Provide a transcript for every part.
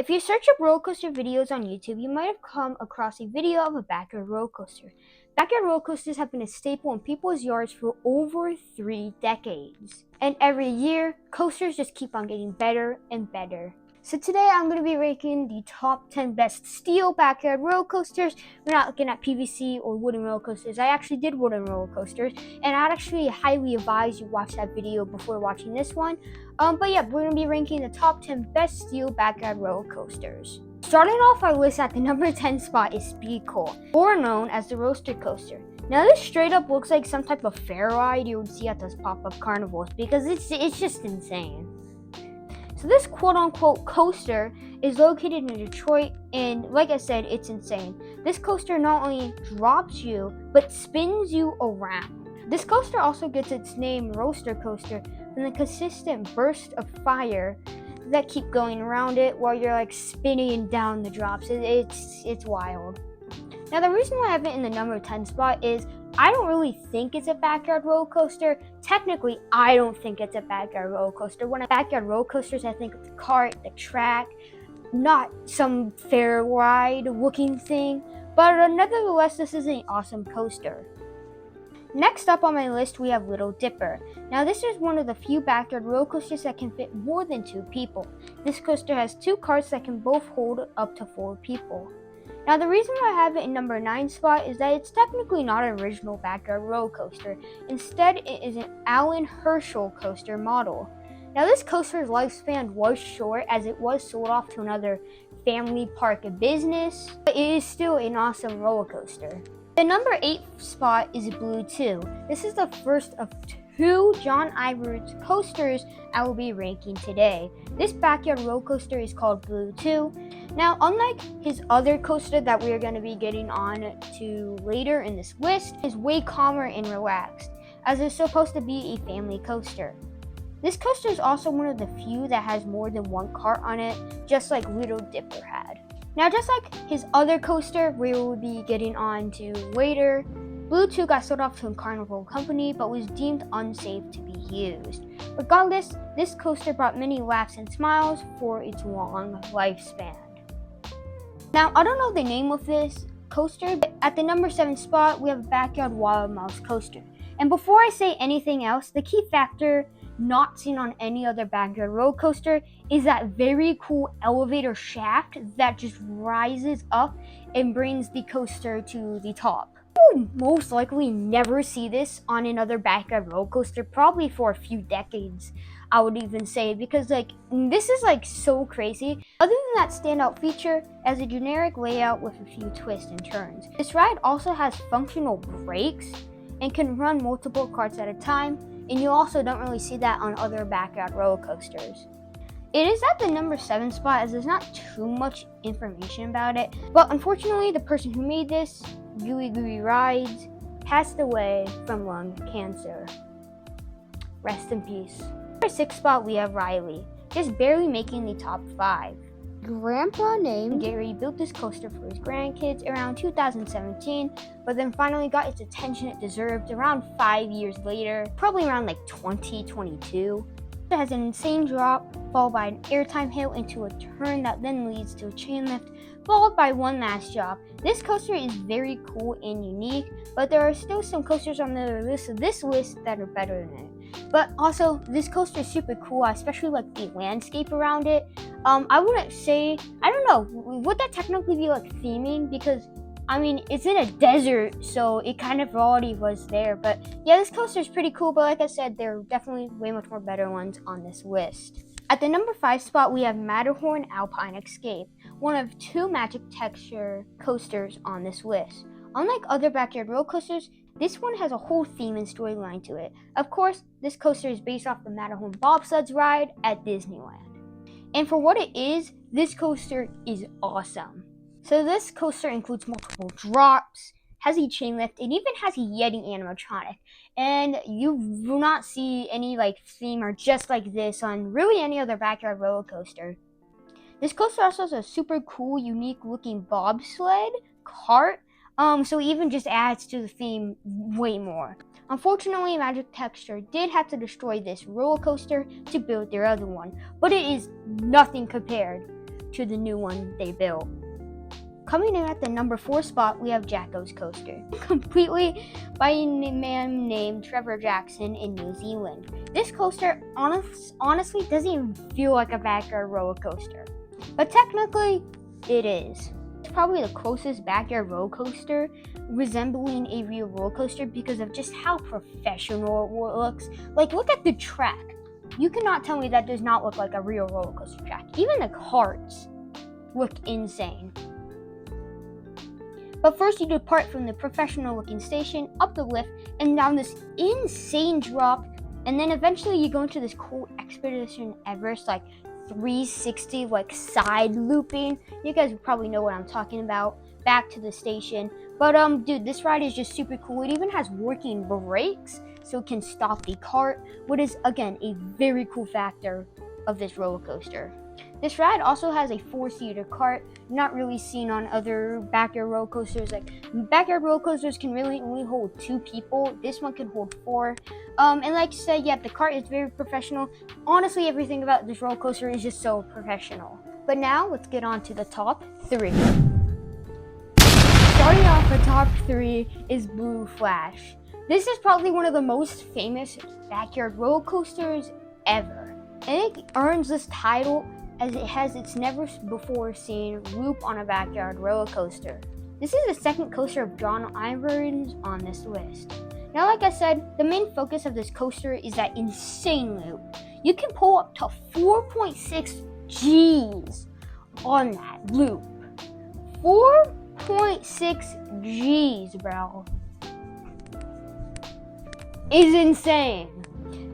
If you search up roller coaster videos on YouTube, you might have come across a video of a backyard roller coaster. Backyard roller coasters have been a staple in people's yards for over 3 decades. And every year, coasters just keep on getting better and better. So today I'm going to be ranking the top 10 best steel backyard roller coasters. We're not looking at PVC or wooden roller coasters. I actually did wooden roller coasters, and I'd actually highly advise you watch that video before watching this one. But yeah, we're going to be ranking the top 10 best steel backyard roller coasters. Starting off our list at the number 10 spot is Speed Coal, or known as the Roadster coaster. Now this straight up looks like some type of fair ride you would see at those pop-up carnivals because it's just insane. So this quote-unquote coaster is located in Detroit, and like I said, it's insane. This coaster not only drops you, but spins you around. This coaster also gets its name Roadster coaster from the consistent burst of fire that keep going around it while you're like spinning down the drops. It's wild. Now the reason why I have it in the number 10 spot is I don't really think it's a backyard roller coaster. Technically, I don't think it's a backyard roller coaster. When I backyard roller coasters, I think of the cart, the track, not some fair ride looking thing. But nevertheless, this is an awesome coaster. Next up on my list, we have Little Dipper. Now this is one of the few backyard roller coasters that can fit more than 2 people. This coaster has 2 carts that can both hold up to 4 people. Now the reason why I have it in number 9 spot is that it's technically not an original backyard roller coaster. Instead, it is an Alan Herschel coaster model. Now this coaster's lifespan was short as it was sold off to another family park business, but it is still an awesome roller coaster. The number 8 spot is Blue 2. This is the first of 2 John Ivor's coasters I will be ranking today. This backyard roller coaster is called Blue 2. Now, unlike his other coaster that we are going to be getting on to later in this list, is way calmer and relaxed, as it's supposed to be a family coaster. This coaster is also one of the few that has more than 1 cart on it, just like Little Dipper had. Now, just like his other coaster we will be getting on to later, Blue 2 got sold off to a carnival company but was deemed unsafe to be used. Regardless, this coaster brought many laughs and smiles for its long lifespan. Now, I don't know the name of this coaster, but at the number 7 spot, we have a backyard Wild Mouse coaster. And before I say anything else, the key factor not seen on any other backyard roller coaster is that very cool elevator shaft that just rises up and brings the coaster to the top. You will most likely never see this on another backyard roller coaster, probably for a few decades, I would even say, because this is so crazy. Other than that standout feature, as a generic layout with a few twists and turns. This ride also has functional brakes and can run multiple carts at a time, and you also don't really see that on other backyard roller coasters. It is at the number 7 spot as there's not too much information about it, but unfortunately the person who made this, Gooey Gooey Rides, passed away from lung cancer. Rest in peace. Number 6 spot we have Riley, just barely making the top 5. Grandpa named Gary built this coaster for his grandkids around 2017, but then finally got its attention it deserved around 5 years later, probably around 2022. It has an insane drop, followed by an airtime hill into a turn that then leads to a chain lift, followed by one last drop. This coaster is very cool and unique, but there are still some coasters on the list of this list that are better than it. But also, this coaster is super cool, especially the landscape around it. I wouldn't say, I don't know, would that technically be theming? Because, it's in a desert, so it kind of already was there. But yeah, this coaster is pretty cool, but like I said, there are definitely way much more better ones on this list. At the number 5 spot, we have Matterhorn Alpine Escape, one of 2 magic texture coasters on this list. Unlike other backyard roller coasters, this one has a whole theme and storyline to it. Of course, this coaster is based off the Matterhorn bobsleds ride at Disneyland. And for what it is, this coaster is awesome. So this coaster includes multiple drops, has a chain lift, and even has a Yeti animatronic. And you will not see any theme or just like this on really any other backyard roller coaster. This coaster also has a super cool, unique looking bobsled cart. So it even just adds to the theme way more. Unfortunately, Magic Texture did have to destroy this roller coaster to build their other one, but it is nothing compared to the new one they built. Coming in at the number 4 spot, we have Jacko's coaster, completely by a man named Trevor Jackson in New Zealand. This coaster honestly doesn't even feel like a backyard roller coaster, but technically it is. It's probably the closest backyard roller coaster resembling a real roller coaster because of just how professional it looks. Like, look at the track. You cannot tell me that does not look like a real roller coaster track. Even the carts look insane. But first you depart from the professional looking station, up the lift, and down this insane drop, and then eventually you go into this cool Expedition Everest, like 360, like side looping. You guys probably know what I'm talking about. Back to the station. But dude, this ride is just super cool. It even has working brakes, so it can stop the cart, which is, again, a very cool factor of this roller coaster. This ride also has a 4-seater cart, not really seen on other backyard roller coasters. Like, backyard roller coasters can really only hold 2 people. This one can hold 4. And like I said, yeah, the cart is very professional. Honestly, everything about this roller coaster is just so professional. But now, let's get on to the top 3. Starting off the top 3 is Blue Flash. This is probably one of the most famous backyard roller coasters ever. And it earns this title as it has its never before seen loop on a backyard roller coaster. This is the second coaster of John Ivan's on this list. Now, like I said, the main focus of this coaster is that insane loop. You can pull up to 4.6 G's on that loop. 4.6 G's, bro. Is insane.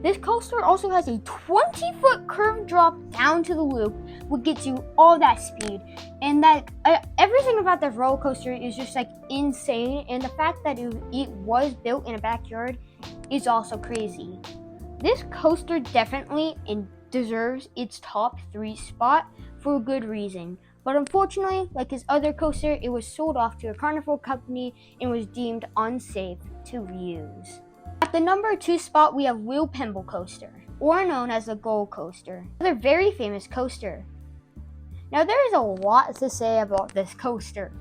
This coaster also has a 20-foot curved drop down to the loop, which gets you all that speed. And that everything about the roller coaster is just like insane. And the fact that it was built in a backyard is also crazy. This coaster definitely deserves its top 3 spot for a good reason. But unfortunately, like his other coaster, it was sold off to a carnival company and was deemed unsafe to use. At the number 2 spot, we have Wheel Pimble Coaster, or known as the Gold Coaster. Another very famous coaster. Now, there is a lot to say about this coaster.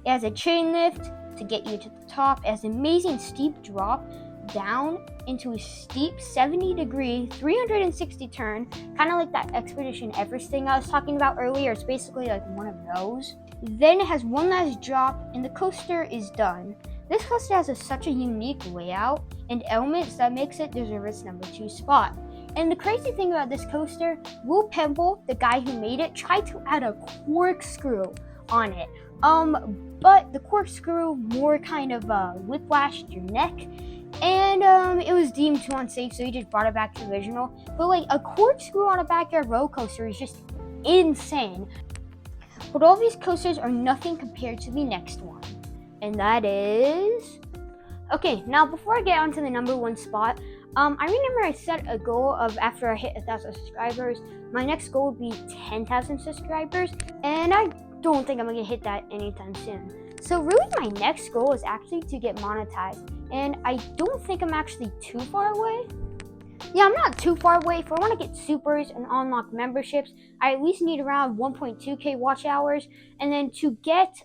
It has a chain lift to get you to the top. It has an amazing steep drop down into a steep 70-degree, 360 turn, kind of like that Expedition Everest thing I was talking about earlier. It's basically like one of those. Then it has one last drop, and the coaster is done. This coaster has such a unique layout and elements that makes it deserve its number 2 spot. And the crazy thing about this coaster, Will Pemble, the guy who made it, tried to add a corkscrew on it. But the corkscrew more kind of whiplashed your neck, and it was deemed too unsafe, so he just brought it back to the original. But like, a corkscrew on a backyard roller coaster is just insane. But all these coasters are nothing compared to the next one. And that is... Okay, now before I get onto the number 1 spot, I remember I set a goal of after I hit 1,000 subscribers, my next goal would be 10,000 subscribers, and I don't think I'm going to hit that anytime soon. So really my next goal is actually to get monetized, and I don't think I'm actually too far away. Yeah, I'm not too far away. If I want to get supers and unlock memberships, I at least need around 1.2k watch hours, and then to get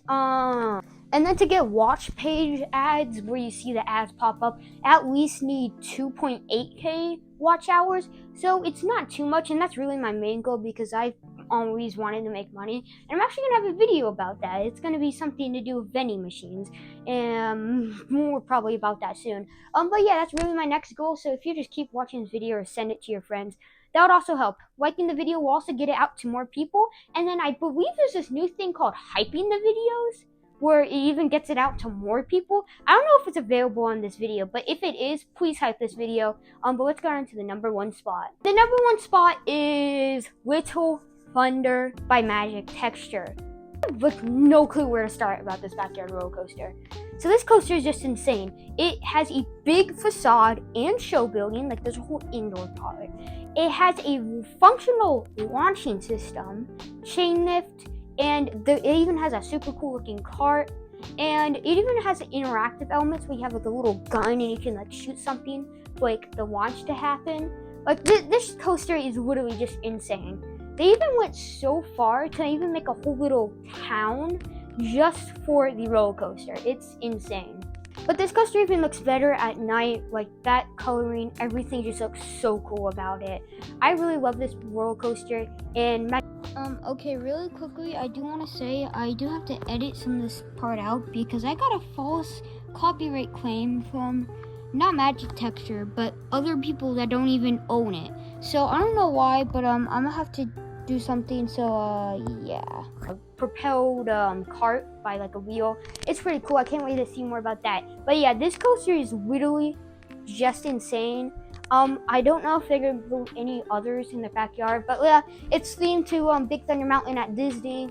watch page ads where you see the ads pop up, at least need 2.8k watch hours. So it's not too much, and that's really my main goal because I've always wanted to make money. And I'm actually going to have a video about that. It's going to be something to do with vending machines, and more probably about that soon. But yeah, that's really my next goal. So if you just keep watching this video or send it to your friends, that would also help. Liking the video will also get it out to more people. And then I believe there's this new thing called hyping the videos, where it even gets it out to more people. I don't know if it's available on this video, but if it is, please hype this video. But let's go on to the number 1 spot. The number 1 spot is Little Thunder by Magic Texture. I have no clue where to start about this backyard roller coaster. So this coaster is just insane. It has a big facade and show building, like there's a whole indoor part. It has a functional launching system, chain lift, and it even has a super cool looking cart, and it even has interactive elements where you have like a little gun and you can like shoot something for like the launch to happen. Like this coaster is literally just insane. They even went so far to even make a whole little town just for the roller coaster. It's insane. But this coaster even looks better at night. Like that coloring, everything just looks so cool about it. I really love this roller coaster. And okay, really quickly, I do want to say I do have to edit some of this part out because I got a false copyright claim from not Magic Texture, but other people that don't even own it. So I don't know why, but I'm gonna have to do something. So yeah, a propelled cart by like a wheel. It's pretty cool. I can't wait to see more about that. But yeah, this coaster is literally just insane. I don't know if they're gonna do any others in the backyard, but yeah, it's themed to Big Thunder Mountain at Disney.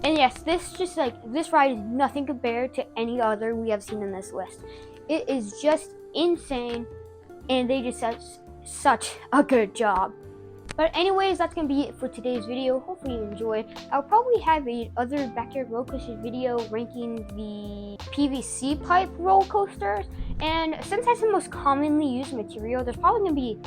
And yes, this ride is nothing compared to any other we have seen in this list. It is just insane, and they just did such a good job. But anyways, that's gonna be it for today's video. Hopefully you enjoyed. I'll probably have other backyard roller coaster video ranking the PVC pipe roller coasters. And since that's the most commonly used material, there's probably gonna be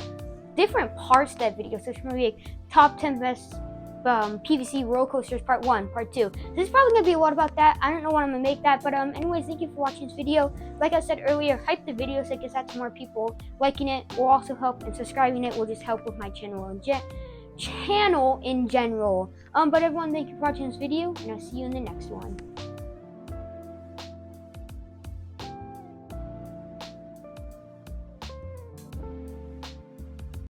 different parts to that video. So it's gonna be like top 10 best PVC roller coasters part 1, part 2. This is probably gonna be a lot about that. I don't know when I'm gonna make that, but anyways, thank you for watching this video. Like I said earlier, hype the video so it gets out to more people. Liking it will also help, and subscribing it will just help with my channel in general. But everyone, thank you for watching this video, and I'll see you in the next one.